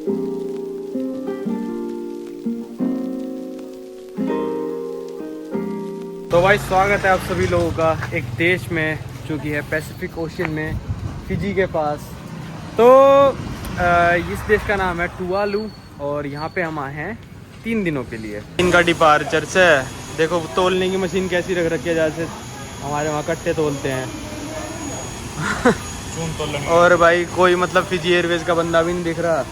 तो भाई स्वागत है आप सभी लोगों का एक देश में जो कि है पैसिफिक ओशियन में, फिजी के पास। तो इस देश का नाम है टुवालू और यहाँ पे हम आए हैं 3 दिनों के लिए। इनका डिपार्चर से देखो तोलने की मशीन कैसी रख रखी है, जैसे हमारे वहाँ कट्टे तोलते हैं। और भाई कोई मतलब फिजी एयरवेज का बंदा भी नहीं दिख रहा।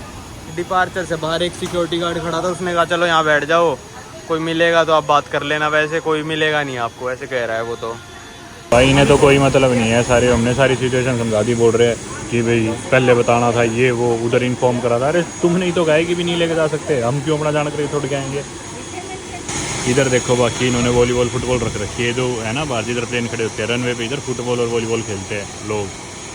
डिपार्चर से बाहर एक सिक्योरिटी गार्ड खड़ा था, उसने कहा चलो यहाँ बैठ जाओ, कोई मिलेगा तो आप बात कर लेना, वैसे कोई मिलेगा नहीं आपको, ऐसे कह रहा है वो। तो भाई इन्हें तो कोई मतलब नहीं है, हमने सारी सिचुएशन समझा दी। बोल रहे हैं कि भाई पहले बताना था, ये वो उधर इन्फॉर्म करा था। अरे तुमने ही तो कहा कि भी नहीं लेके जा सकते, हम क्यों अपना जानकारी छोड़ के आएंगे। इधर देखो बाकी इन्होंने वॉलीबॉल फुटबॉल रख रखी है, जो है ना बाहर जिधर प्लेन खड़े होते हैं रनवे पे, इधर फुटबॉल और वॉलीबॉल खेलते हैं लोग।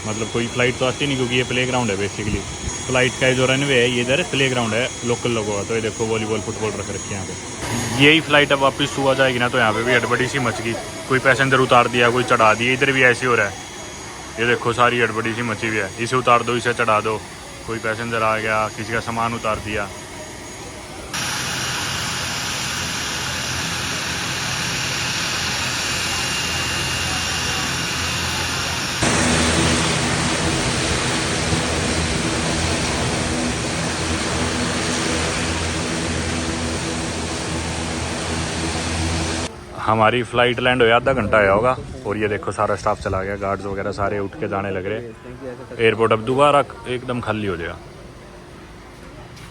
मतलब कोई फ्लाइट तो आती नहीं, क्योंकि ये प्ले ग्राउंड है बेसिकली। फ्लाइट का जो रनवे है ये इधर प्ले ग्राउंड है लोकल लोगों का। तो ये देखो वॉलीबॉल फुटबॉल रख रखी है यहाँ पे। यही फ्लाइट अब वापस सुबह जाएगी ना, तो यहाँ पे भी हड़बड़ी सी मच गई। कोई पैसेंजर उतार दिया, कोई चढ़ा दिया। इधर भी ऐसे हो रहा है, ये देखो सारी हड़बड़ी सी मची हुई है। इसे उतार दो, इसे चढ़ा दो। कोई पैसेंजर आ गया, किसी का सामान उतार दिया। हमारी फ़्लाइट लैंड हो आधा घंटा आया होगा, और ये देखो सारा स्टाफ चला गया। गार्ड्स वगैरह सारे उठ के जाने लग रहे। एयरपोर्ट अब दोबारा एकदम खाली हो जाएगा।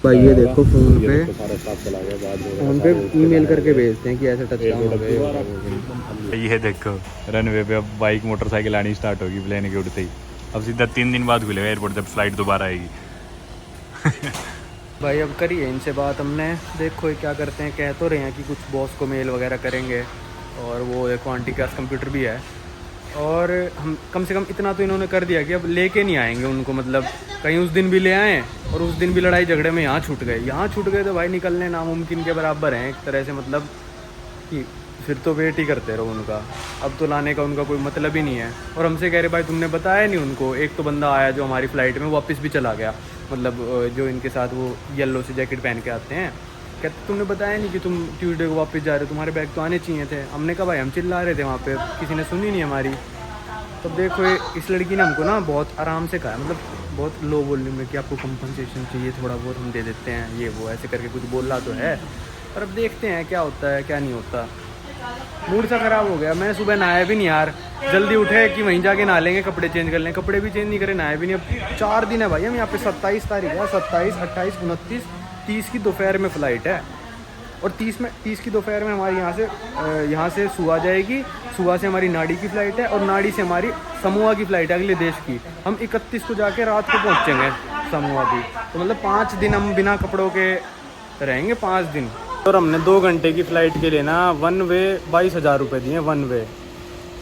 भाई ये देखो फोन सारा स्टाफ चला गया। फोन पे ईमेल करके भेजते हैं कि ऐसे टचडाउन हो गए। ये देखो रनवे पे अब बाइक मोटरसाइकिल आनी स्टार्ट होगी प्लेन के उड़ते ही। अब सीधा 3 दिन बाद खुलेगा एयरपोर्ट, जब फ्लाइट दोबारा आएगी। भाई अब करिए इनसे बात हमने, देखो ये क्या करते हैं। कह तो रहे हैं कि कुछ बॉस को मेल वगैरह करेंगे, और वो एक आंटी के पास कंप्यूटर भी है। और हम कम से कम इतना तो इन्होंने कर दिया कि अब लेके नहीं आएंगे उनको, मतलब कहीं उस दिन भी ले आए और उस दिन भी लड़ाई झगड़े में यहाँ छूट गए तो भाई निकलने नामुमकिन के बराबर हैं एक तरह से। मतलब कि फिर तो वेट ही करते रहो उनका, अब तो लाने का उनका कोई मतलब ही नहीं है। और हमसे कह रहे भाई तुमने बताया नहीं उनको। एक तो बंदा आया जो हमारी फ़्लाइट में वापस भी चला गया, मतलब जो इनके साथ वो येलो से जैकेट पहन के आते हैं। कहते तुमने बताया नहीं कि तुम ट्यूसडे को वापस जा रहे हो, तुम्हारे बैग तो आने चाहिए थे। हमने कहा भाई हम चिल्ला रहे थे वहाँ पे, किसी ने सुनी नहीं हमारी। तो देखो इस लड़की ने हमको ना बहुत आराम से कहा, मतलब बहुत लो वॉल्यूम में, कि आपको कंपनसेशन चाहिए थोड़ा बहुत हम दे देते हैं, ये वो ऐसे करके कुछ बोला तो है। पर अब देखते हैं क्या होता है क्या नहीं होता। मूड सा ख़राब हो गया। मैं सुबह नहाया भी नहीं यार, जल्दी उठे कि वहीं जाके नहा लेंगे, कपड़े चेंज कर लेंगे। कपड़े भी चेंज नहीं करे, नहाए भी नहीं। अब 4 दिन है भाई हम यहाँ पे। 27 तारीख है, 27, 28, 29, 30 की दोपहर में फ़्लाइट है। और 30 की दोपहर में हमारी यहाँ से सुबह जाएगी। सुबह से हमारी नाड़ी की फ़्लाइट है, और नाड़ी से हमारी समोआ की फ़्लाइट है अगले देश की। हम 31 को जाके रात को पहुँचेंगे समोआ की। तो मतलब 5 दिन हम बिना कपड़ों के रहेंगे, 5 दिन। और हमने 2 घंटे की फ़्लाइट के लिए ना वन वे 22,000 रुपये दिए, वन वे।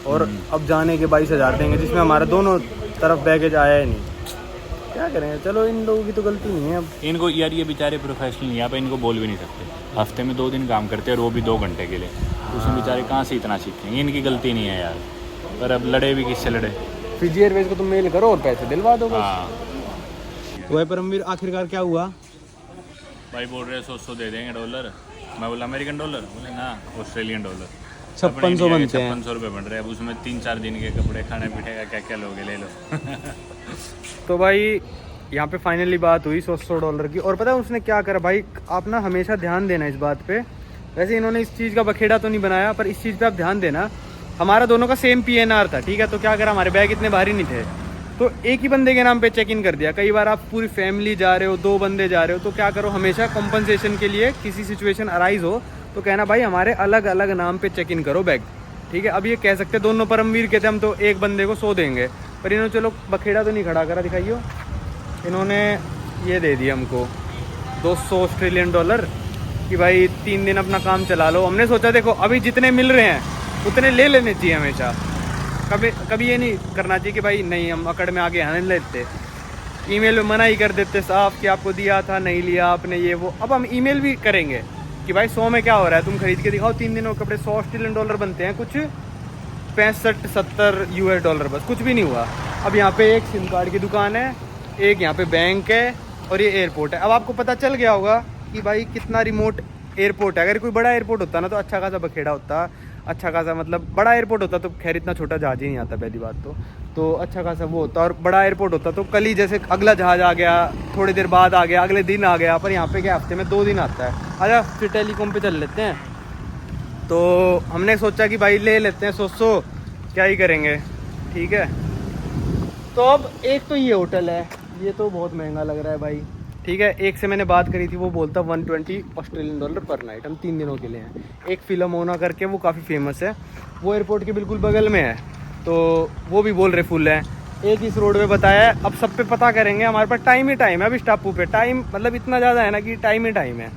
और अब जाने के 22,000 देंगे, जिसमें हमारा दोनों तरफ बैगेज आया ही नहीं। क्या करें, चलो इन लोगों की तो गलती नहीं है। अब इनको यार ये बेचारे प्रोफेशनल यहाँ पे, इनको बोल भी नहीं सकते। हफ्ते में 2 दिन काम करते हैं, और वो भी 2 घंटे के लिए। उसमें बेचारे कहाँ से इतना सीखेंगे। इनकी गलती नहीं है यार, पर अब लड़े भी किससे लड़े। फिजी एयरवेज को तुम मेल करो और पैसे दिलवा दो बस। हाँ वही परमवीर आखिरकार क्या हुआ? भाई बोल रहे 100 दे देंगे डॉलर। मैं बोला अमेरिकन डॉलर, बोले ना ऑस्ट्रेलियन डॉलर। 5600 बनते हैं। 5600 रुपये बन रहे हैं। अब उसमें 3-4 दिन के कपड़े, खाने पीने का क्या क्या लोगे, ले लो। तो भाई यहाँ पे फाइनली बात हुई $100 की। और पता है उसने क्या करा भाई, आप ना हमेशा ध्यान देना इस बात पे। वैसे इन्होंने इस चीज़ का बखेड़ा तो नहीं बनाया, पर इस चीज़ पे आप ध्यान देना। हमारा दोनों का सेम PNR था, ठीक है। तो क्या करा, हमारे बैग इतने भारी नहीं थे, तो एक ही बंदे के नाम पे चेक इन कर दिया। कई बार आप पूरी फैमिली जा रहे हो, 2 बंदे जा रहे हो, तो क्या करो, हमेशा कंपनसेशन के लिए किसी सिचुएशन अराइज हो तो कहना भाई हमारे अलग अलग नाम पे चेक इन करो बैग, ठीक है। अब ये कह सकते दोनों परमवीर के थे हम तो एक बंदे को 100 देंगे, पर इन्होंने चलो बखेड़ा तो नहीं खड़ा करा। दिखाइयो, इन्होंने ये दे दिया हमको $200 ऑस्ट्रेलियन कि भाई 3 दिन अपना काम चला लो। हमने सोचा देखो अभी जितने मिल रहे हैं उतने ले लेने चाहिए हमेशा। कभी ये नहीं करना चाहिए कि भाई नहीं हम अकड़ में आगे आने लेते। ईमेल में मना ही कर देते साफ कि आपको दिया था, नहीं लिया आपने, ये वो। अब हम ईमेल भी करेंगे कि भाई 100 में क्या हो रहा है, तुम खरीद के दिखाओ। 3 दिनों के कपड़े $100 ऑस्ट्रेलियन बनते हैं, कुछ 65-70 US डॉलर, बस कुछ भी नहीं हुआ। अब यहाँ पे एक सिम कार्ड की दुकान है, एक यहाँ पे बैंक है, और ये एयरपोर्ट है। अब आपको पता चल गया होगा कि भाई कितना रिमोट एयरपोर्ट है। अगर कोई बड़ा एयरपोर्ट होता ना तो अच्छा खासा बखेड़ा होता, अच्छा खासा मतलब बड़ा एयरपोर्ट होता तो खैर इतना छोटा जहाज ही नहीं आता पहली बात तो अच्छा खासा वो होता। और बड़ा एयरपोर्ट होता तो कल ही जैसे अगला जहाज आ गया, थोड़ी देर बाद आ गया, अगले दिन आ गया, पर यहाँ पे क्या हफ्ते में 2 दिन आता है। आजा फिर टेलीकॉम पे चल लेते हैं। तो हमने सोचा कि भाई ले लेते हैं 100 क्या ही करेंगे, ठीक है। तो अब एक तो ये होटल है, ये तो बहुत महंगा लग रहा है भाई, ठीक है। एक से मैंने बात करी थी, वो बोलता $120 पर नाइट। हम 3 दिनों के लिए हैं। एक फिल्मोना करके वो काफ़ी फेमस है, वो एयरपोर्ट के बिल्कुल बगल में है, तो वो भी बोल रहे फुल है। एक इस रोड पे बताया है। अब सब पे पता करेंगे, हमारे पास टाइम ही टाइम है। अब इस टापू पे टाइम मतलब इतना ज़्यादा है ना कि टाइम ही टाइम है।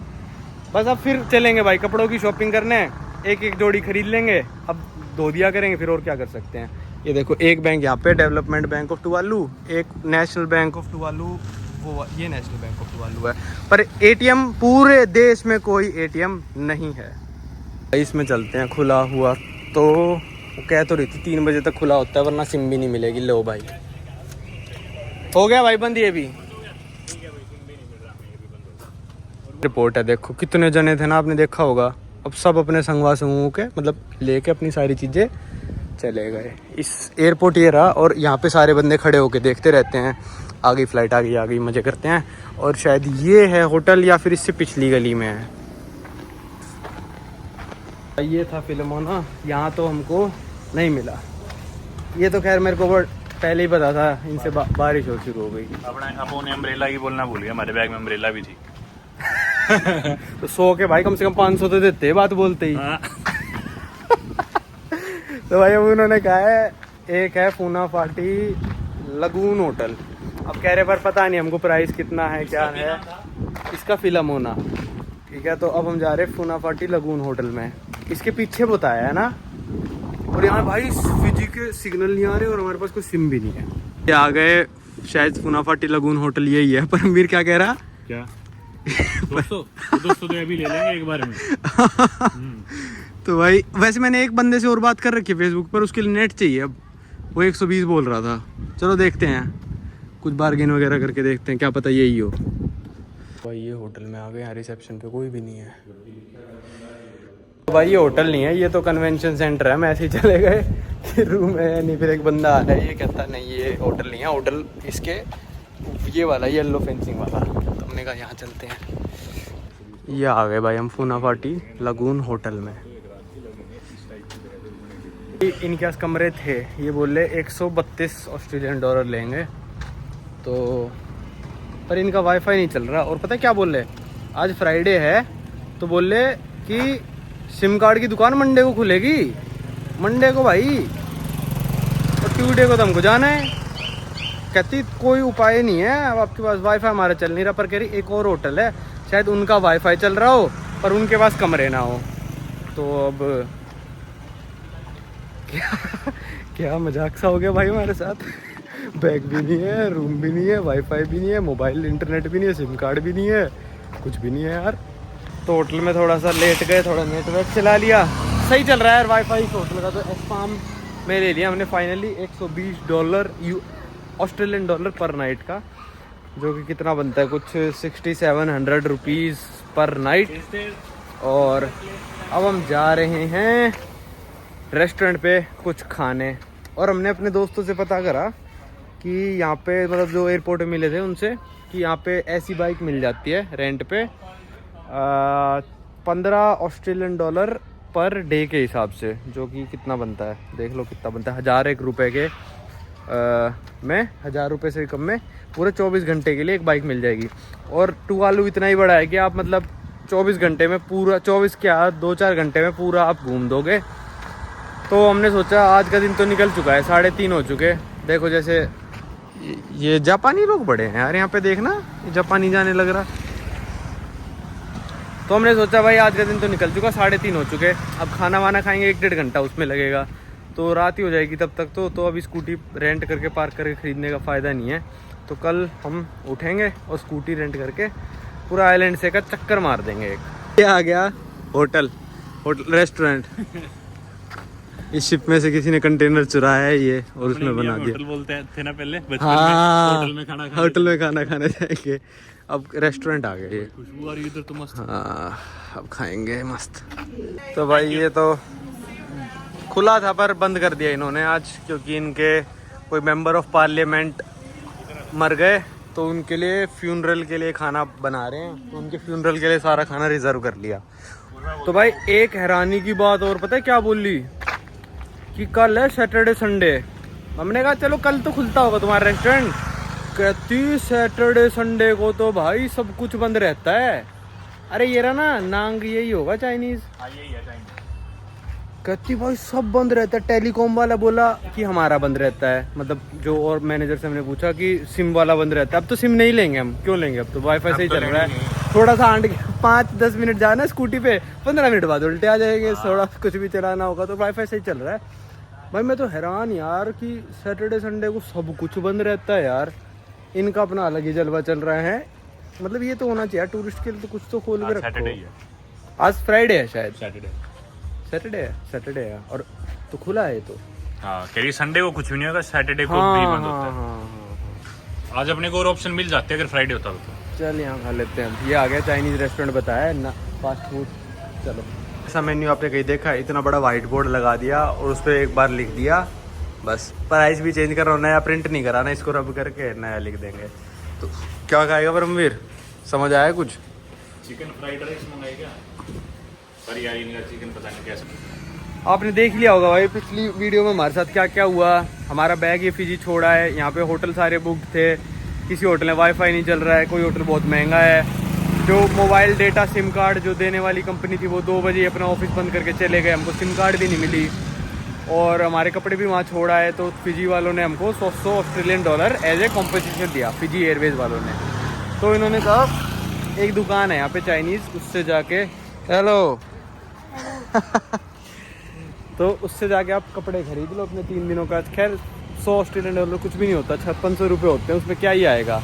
बस अब फिर चलेंगे भाई कपड़ों की शॉपिंग करने, एक जोड़ी खरीद लेंगे, अब धो दिया करेंगे, फिर और क्या कर सकते हैं। ये देखो एक बैंक यहाँ पे डेवलपमेंट बैंक ऑफ टुवालू, एक नेशनल बैंक ऑफ टुवालू, वो ये नेशनल बैंक ऑफ टुवालू है। पर एटीएम पूरे देश में कोई एटीएम नहीं है। इसमें चलते हैं खुला हुआ, तो वो कह तो रही थी 3 बजे तक खुला होता है, वरना सिम भी नहीं मिलेगी। लो भाई हो गया भाई बंद ये भी। रिपोर्ट है, देखो कितने जने थे ना, आपने देखा होगा। अब सब अपने संगवा समूह के मतलब लेके अपनी सारी चीज़ें चले गए। इस एयरपोर्ट ये रहा, और यहाँ पे सारे बंदे खड़े होके देखते रहते हैं, आ गई फ्लाइट, आ गई, मज़े करते हैं। और शायद ये है होटल या फिर इससे पिछली गली में है। ये था फिल्मोना, यहाँ तो हमको नहीं मिला। ये तो खैर मेरे को पहले ही पता था, इनसे बारिश हो शुरू हो गई। अपने अम्ब्रेला की बोलना भूल गया, हमारे बैग में अम्ब्रेला भी थी। तो 100 के भाई कम से कम 500 तो देते बात बोलते ही। तो भाई अब उन्होंने कहा है एक है फूनाफाटी लगून होटल। अब कह रहे पर पता नहीं हमको प्राइस कितना है क्या है इसका, फिल्मोना, ठीक है। तो अब हम जा रहे हैं फूनाफाटी लगून होटल में। इसके पीछे बताया है ना। और यहाँ भाई स्विगी के सिग्नल नहीं आ रहे और हमारे पास कोई सिम भी नहीं है। ये आ गए शायद फूनाफाटी लगून होटल यही है। पर अमीर क्या कह रहा, क्या 200 तो अभी ले लेंगे एक बार में। तो भाई वैसे मैंने एक बंदे से और बात कर रखी है फेसबुक पर, उसके लिए नेट चाहिए। अब वो 120 बोल रहा था। चलो देखते हैं, कुछ बार्गेन वगैरह करके देखते हैं, क्या पता यही हो। भाई ये होटल में आ गए, यहाँ रिसेप्शन पे कोई भी नहीं है। तो भाई ये होटल नहीं है, ये तो कन्वेंशन सेंटर है। हम ऐसे ही चले गए कि रूम है नहीं, फिर एक बंदा आ रहा है, ये कहता नहीं ये होटल नहीं है, होटल इसके ये वाला येलो फेंसिंग वाला। तो हमने कहा यहाँ चलते हैं। ये आ गए भाई हम फूनाफाटी लगून होटल में। इनके पास कमरे थे, ये बोले $132 लेंगे। तो पर इनका वाईफाई नहीं चल रहा। और पता है क्या बोल रहे, आज फ्राइडे है तो बोले कि सिम कार्ड की दुकान मंडे को खुलेगी, मंडे को भाई, और ट्यूसडे को तो हमको जाना है। कहती कोई उपाय नहीं है, अब आपके पास वाईफाई हमारा चल नहीं रहा। पर कह रही एक और होटल है, शायद उनका वाईफाई चल रहा हो पर उनके पास कमरे ना हो। तो अब क्या मजाक सा हो गया भाई हमारे साथ। बैग भी नहीं है, रूम भी नहीं है, वाईफाई भी नहीं है, मोबाइल इंटरनेट भी नहीं है, सिम कार्ड भी नहीं है, कुछ भी नहीं है यार। तो होटल में थोड़ा सा लेट गए, थोड़ा नेटवर्क चला लिया, सही चल रहा है यार वाईफाई इस होटल का। तो एस्पाम में ले लिया हमने फाइनली $120 ऑस्ट्रेलियन डॉलर पर नाइट का, जो कि कितना बनता है कुछ 6700 रुपीज़ पर नाइट। और अब हम जा रहे हैं रेस्टोरेंट पे कुछ खाने। और हमने अपने दोस्तों से पता करा कि यहाँ पे मतलब जो एयरपोर्ट में मिले थे उनसे कि यहाँ पे ऐसी बाइक मिल जाती है रेंट पे $15 पर डे के हिसाब से, जो कि कितना बनता है देख लो कितना बनता है, 1001 रुपये के में 1000 रुपये से कम में पूरे 24 घंटे के लिए एक बाइक मिल जाएगी। और टुवालू इतना ही बड़ा है कि आप मतलब 24 घंटे में पूरा, 24 क्या 2-4 घंटे में पूरा आप घूम दोगे। तो हमने सोचा आज का दिन तो निकल चुका है, 3:30 हो चुके। देखो जैसे ये जापानी लोग बड़े हैं यार यहाँ पे, देखना जापानी जाने लग रहा। तो हमने सोचा भाई आज का दिन तो निकल चुका, 3:30 हो चुके। अब खाना वाना खाएंगे, 1-1.5 घंटा उसमें लगेगा, तो रात ही हो जाएगी तब तक। तो अब स्कूटी रेंट करके पार्क करके ख़रीदने का फ़ायदा नहीं है। तो कल हम उठेंगे और स्कूटी रेंट करके पूरा आइलैंड से का चक्कर मार देंगे। एक ये आ गया होटल रेस्टोरेंट। इस शिप में से किसी ने कंटेनर चुराया है ये और उसमें बना दिया। होटल बोलते थे ना पहले बचपन हाँ, में, होटल में खाना खाने जाएंगे। अब रेस्टोरेंट आ गए ये। खुशबू आ रही है इधर तो मस्त। हाँ अब खाएंगे मस्त। तो भाई ये तो खुला था पर बंद कर दिया इन्होंने आज, क्योंकि इनके कोई मेंबर ऑफ पार्लियामेंट मर गए तो उनके लिए फ्यूनरल के लिए खाना बना रहे हैं, तो उनके फ्यूनरल के लिए सारा खाना रिजर्व कर लिया। तो भाई एक हैरानी की बात और पता है क्या बोली कि कल है सैटरडे संडे। हमने कहा चलो कल तो खुलता होगा तुम्हारा रेस्टोरेंट। कहती सैटरडे संडे को तो भाई सब कुछ बंद रहता है। अरे ये रहा ना नांग, यही होगा चाइनीज। कहती भाई सब बंद रहता है। टेलीकॉम वाला बोला कि हमारा बंद रहता है, मतलब जो और मैनेजर से हमने पूछा कि सिम वाला बंद रहता है। अब तो सिम नहीं लेंगे हम, क्यों लेंगे, अब तो वाईफाई से ही चल रहा है। थोड़ा सा आंट 5-10 मिनट जाना स्कूटी पे, 15 मिनट बाद उल्टे आ जाएंगे। थोड़ा कुछ भी चलाना होगा तो वाईफाई से ही चल रहा है। भाई मैं तो हैरान यार कि सैटरडे संडे को सब कुछ बंद रहता है यार। इनका अपना अलग ही जलवा चल रहा है। मतलब ये तो होना चाहिए टूरिस्ट के लिए, तो कुछ तो खोल के रखो। आज फ्राइडे है शायद, सैटरडे है और तो खुला है तो। हाँ कह रही संडे को कुछ भी नहीं होगा, सैटरडे को भी बंद होता है। आज अपने को और ऑप्शन मिल जाते हैं अगर फ्राइडे होता तो। चल यहाँ खा लेते हैं। ये आ गया चाइनीज रेस्टोरेंट बताया ना, फास्ट फूड। चलो ऐसा मेन्यू आपने कहीं देखा है? इतना बड़ा व्हाइट बोर्ड लगा दिया और उस पर एक बार लिख दिया बस। प्राइस भी चेंज कर रहा हूँ, नया प्रिंट नहीं कराना, इसको रब करके नया लिख देंगे। तो क्या खाएगा परमवीर, समझ आया कुछ? चिकन फ्राइड राइस मंगाएगा पर यार इनका चिकन पता नहीं कैसा। आपने देख लिया होगा भाई पिछली वीडियो में हमारे साथ क्या क्या हुआ। हमारा बैग ये फिजी छोड़ा है, यहाँ पे होटल सारे बुक्ड थे, किसी होटल में वाईफाई नहीं चल रहा है, कोई होटल बहुत महंगा है। जो मोबाइल डेटा सिम कार्ड जो देने वाली कंपनी थी वो 2 बजे अपना ऑफिस बंद करके चले गए, हमको सिम कार्ड भी नहीं मिली। और हमारे कपड़े भी वहाँ छोड़ा है, तो फिजी वालों ने हमको $100 ऑस्ट्रेलियन एज ए कॉम्पनसेशन दिया, फिजी एयरवेज वालों ने। तो इन्होंने कहा एक दुकान है यहाँ पे चाइनीज़, उससे जाके हेलो तो उससे जाके आप कपड़े खरीद लो अपने 3 दिनों का। खैर $100 ऑस्ट्रेलियन कुछ भी नहीं होता, 5600 रुपये होते हैं, उसमें क्या ही आएगा।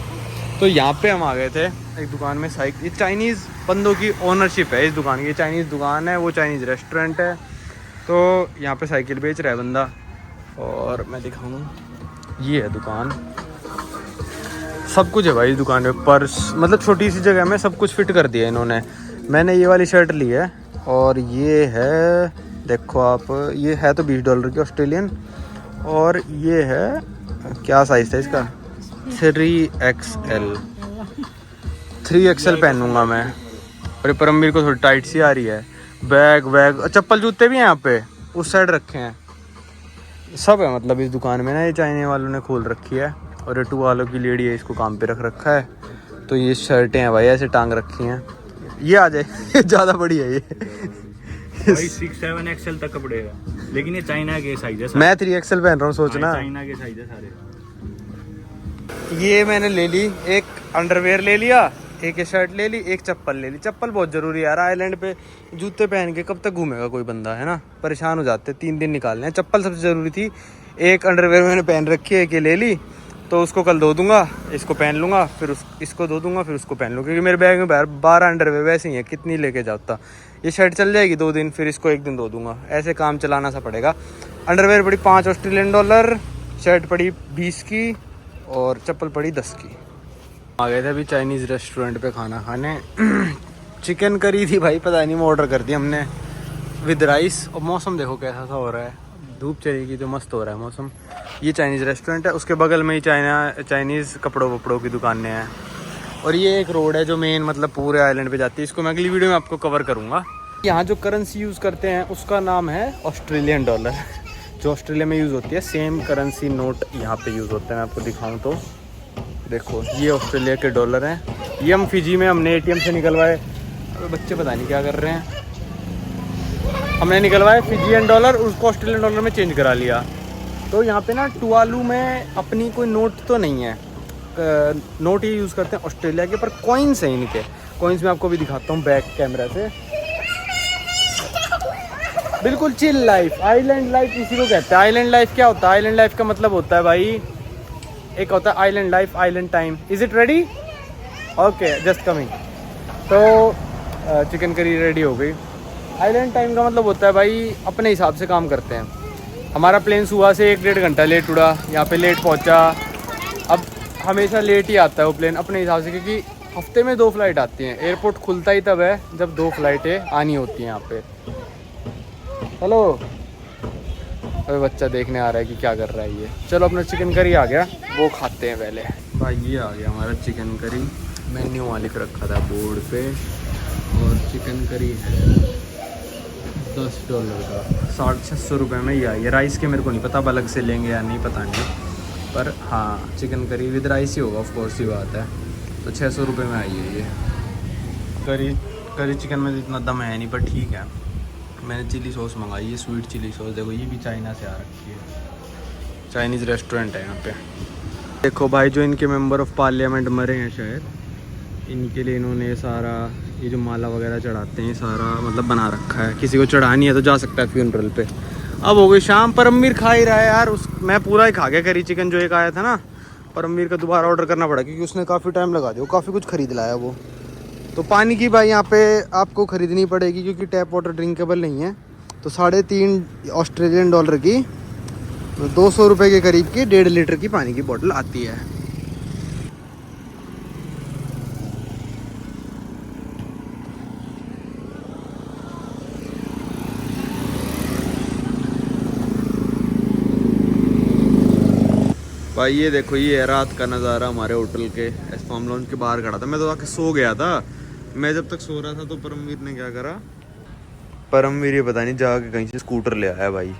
तो यहाँ पे हम आ गए थे एक दुकान में, साइकिल, ये चाइनीज़ बंदों की ओनरशिप है इस दुकान की। ये चाइनीज़ दुकान है, वो चाइनीज़ रेस्टोरेंट है। तो यहाँ पे साइकिल बेच रहा है बंदा, और मैं दिखाऊँ, ये है दुकान। सब कुछ है भाई इस दुकान में, पर्स, मतलब छोटी सी जगह में सब कुछ फिट कर दिया इन्होंने। मैंने ये वाली शर्ट ली है और ये है, देखो आप, ये है तो $20 की ऑस्ट्रेलियन, और ये है क्या साइज़ था इसका, 3XL। 3XL पहनूंगा मैं। और परमवीर को थोड़ी टाइट सी आ रही है। बैग वैग चप्पल जूते भी हैं यहाँ पे, उस साइड रखे हैं, सब है मतलब इस दुकान में ना। ये चाइनीज वालों ने खोल रखी है, और ये 2 वालों की लेडी है, इसको काम पे रख रखा है। तो ये शर्टें हैं भाई, ऐसे टांग रखी हैं। ये आ जाए ज़्यादा बड़ी है ये भाई 6-7 XL तक कपड़े है, लेकिन ये चाइना के साइज है। मैं 3XL पहन रहा हूँ, सोचना। चाइना के साइज है सारे। ये मैंने ले ली, एक अंडरवेयर ले लिया, एक ये शर्ट ले ली, एक चप्पल ले ली। चप्पल बहुत ज़रूरी है यार, आइलैंड पे जूते पहन के कब तक घूमेगा कोई बंदा, है ना, परेशान हो जाते हैं, 3 दिन निकालने हैं। चप्पल सबसे ज़रूरी थी। एक अंडरवेयर मैंने पहन रखी है, एक ये ले ली, तो उसको कल धो दूंगा, इसको पहन लूँगा, फिर इसको धो दूंगा, फिर उसको पहन लूँगा, क्योंकि मेरे बैग में 12 अंडरवेयर वैसे ही है, कितनी लेके जाता। ये शर्ट चल जाएगी 2 दिन, फिर इसको 1 दिन धो दूंगा, ऐसे काम चलाना सा पड़ेगा। अंडरवेयर पड़ी $5 ऑस्ट्रेलियन, शर्ट पड़ी 20 की, और चप्पल पड़ी 10 की। आ गए थे अभी चाइनीज़ रेस्टोरेंट पे खाना खाने। चिकन करी थी भाई, पता नहीं, ऑर्डर कर दिया हमने विद राइस। और मौसम देखो कैसा सा हो रहा है, धूप चलेगी तो मस्त हो रहा है मौसम। ये चाइनीज़ रेस्टोरेंट है, उसके बगल में ही चाइनीज़ कपड़ों वपड़ों की दुकानें हैं। और ये एक रोड है जो मेन मतलब पूरे आइलैंड पे जाती है, इसको मैं अगली वीडियो में आपको कवर करूँगा। यहाँ जो करेंसी यूज़ करते हैं उसका नाम है ऑस्ट्रेलियन डॉलर, जो ऑस्ट्रेलिया में यूज़ होती है। सेम करेंसी नोट यहाँ पे यूज़ होते हैं। मैं आपको दिखाऊँ तो देखो, ये ऑस्ट्रेलिया के डॉलर हैं। ये हम फिजी में हमने ATM से निकलवाए। बच्चे पता नहीं क्या कर रहे हैं। हमने निकलवाए फिजियन डॉलर, उसको ऑस्ट्रेलियन डॉलर में चेंज करा लिया। तो यहाँ पे ना टुवालू में अपनी कोई नोट तो नहीं है, नोट ही यूज़ करते हैं ऑस्ट्रेलिया के, पर कॉइन्स हैं इनके। कॉइन्स में आपको भी दिखाता हूँ बैक कैमरा से। बिल्कुल चिल लाइफ, आइलैंड लाइफ इसी को कहते हैं। आइलैंड लाइफ क्या होता है? आइलैंड लाइफ का मतलब होता है भाई, एक होता है island life, island time. Is it ready? Okay, just coming. तो चिकन करी रेडी हो गई। आइलैंड टाइम का मतलब होता है भाई अपने हिसाब से काम करते हैं। हमारा प्लेन सुबह से 1-1.5 घंटा लेट उड़ा, यहाँ पे लेट पहुँचा। अब हमेशा लेट ही आता है वो प्लेन अपने हिसाब से, क्योंकि हफ्ते में 2 फ्लाइट आती हैं। एयरपोर्ट खुलता ही तब है जब 2 फ्लाइटें आनी होती हैं यहाँ पे। हेलो, अरे बच्चा देखने आ रहा है कि क्या कर रहा है ये। चलो अपना चिकन करी आ गया, वो खाते हैं पहले। भाई ये आ गया हमारा चिकन करी, मेन्यू वहाँ लिख रखा था बोर्ड पे। और चिकन करी है $10 का, $650 में ही आई है। राइस के मेरे को नहीं पता, अब अलग से लेंगे या नहीं पता नहीं, पर हाँ चिकन करी विद राइस ही होगा, ऑफ कोर्स ही बात है। तो $600 में आई है ये करी चिकन में इतना दम है नहीं, पर ठीक है। मैंने चिली सॉस मंगाई है, स्वीट चिली सॉस। देखो ये भी चाइना से आ रखी है, चाइनीज़ रेस्टोरेंट है यहाँ पे। देखो भाई, जो इनके मेंबर ऑफ पार्लियामेंट मरे हैं शायद, इनके लिए इन्होंने सारा ये जो माला वगैरह चढ़ाते हैं सारा मतलब बना रखा है। किसी को चढ़ानी है तो जा सकता है फ्यूनरल पे। अब हो गई शाम, परमवीर खा ही रहा है यार। मैं पूरा ही खा गया करी चिकन जो एक आया था ना। परमवीर का दोबारा ऑर्डर करना पड़ा क्योंकि उसने काफ़ी टाइम लगा दिया, काफ़ी कुछ खरीद लाया वो। तो पानी की भाई यहाँ पे आपको ख़रीदनी पड़ेगी क्योंकि टैप वाटर ड्रिंकेबल नहीं है। तो $3.5 की, 200 रुपये के करीब की 1.5 लीटर की पानी की बोतल आती है। भाई ये देखो, ये है रात का नज़ारा हमारे होटल के। एस फार्म लॉन्च के बाहर खड़ा था मैं, तो आके सो गया था। मैं जब तक सो रहा था तो परमवीर ने क्या करा, परमवीर ये पता नहीं जाके कहीं से स्कूटर ले आया भाई।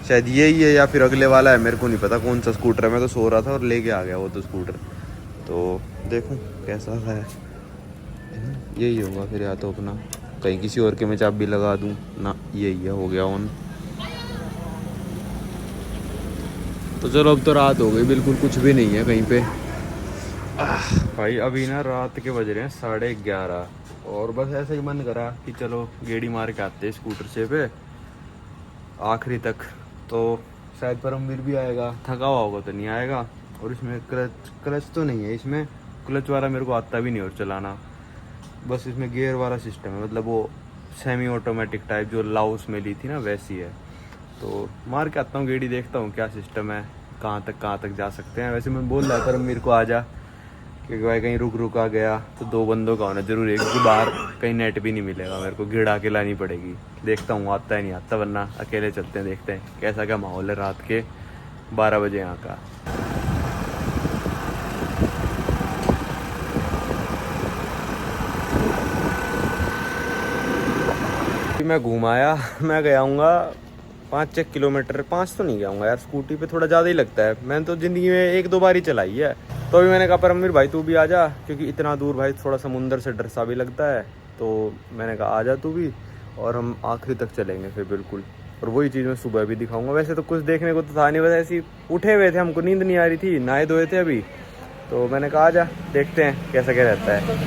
शायद यही है या फिर अगले वाला है, मेरे को नहीं पता कौन सा स्कूटर है। मैं तो सो रहा था और लेके आ गया वो तो स्कूटर। तो देखूं कैसा है, यही होगा फिर, या तो अपना कहीं किसी और के में चाबी लगा दूं ना। यही है, हो गया ऑन। तो चलो अब तो रात हो गई, बिल्कुल कुछ भी नहीं है कहीं पे। भाई अभी ना रात के बज रहे हैं 11:30 और बस ऐसे ही मन करा कि चलो गेड़ी मार के आते हैं स्कूटर से पे आखिरी तक। तो शायद परमवीर भी आएगा, थका हुआ होगा तो नहीं आएगा। और इसमें क्लच तो नहीं है, इसमें क्लच वाला मेरे को आता भी नहीं और चलाना। बस इसमें गियर वाला सिस्टम है, मतलब वो सेमी ऑटोमेटिक टाइप जो लाउस में ली थी ना वैसी है। तो मार के आता हूँ गेड़ी, देखता हूँ क्या सिस्टम है, कहाँ तक जा सकते हैं। वैसे मैं बोल रहा था मेरे को आ जा, क्योंकि भाई कहीं रुक आ गया तो 2 बंदों का होना जरूरी है, क्योंकि बाहर कहीं नेट भी नहीं मिलेगा, मेरे को गिड़ा के लानी पड़ेगी। देखता हूँ आता है नहीं आता, वरना अकेले चलते हैं, देखते हैं कैसा क्या माहौल है रात के 12 बजे यहाँ का। मैं घूम आया, मैं गया हूँगा 5 किलोमीटर, 5 तो नहीं गया हूँगा यार, स्कूटी पे थोड़ा ज़्यादा ही लगता है। मैंने तो ज़िंदगी में 1-2 बार ही चलाई है। तो अभी मैंने कहा परमवीर भाई तू भी आ जा, क्योंकि इतना दूर भाई थोड़ा समुंदर से डर सा भी लगता है। तो मैंने कहा आ जा तू भी, और हम आखिरी तक चलेंगे फिर बिल्कुल। और वही चीज़ मैं सुबह भी दिखाऊंगा। वैसे तो कुछ देखने को तो था नहीं, बस ऐसे ही उठे हुए थे, हमको नींद नहीं आ रही थी, नहाए धोए थे अभी। तो मैंने कहा आ जा, देखते हैं कैसा क्या रहता है।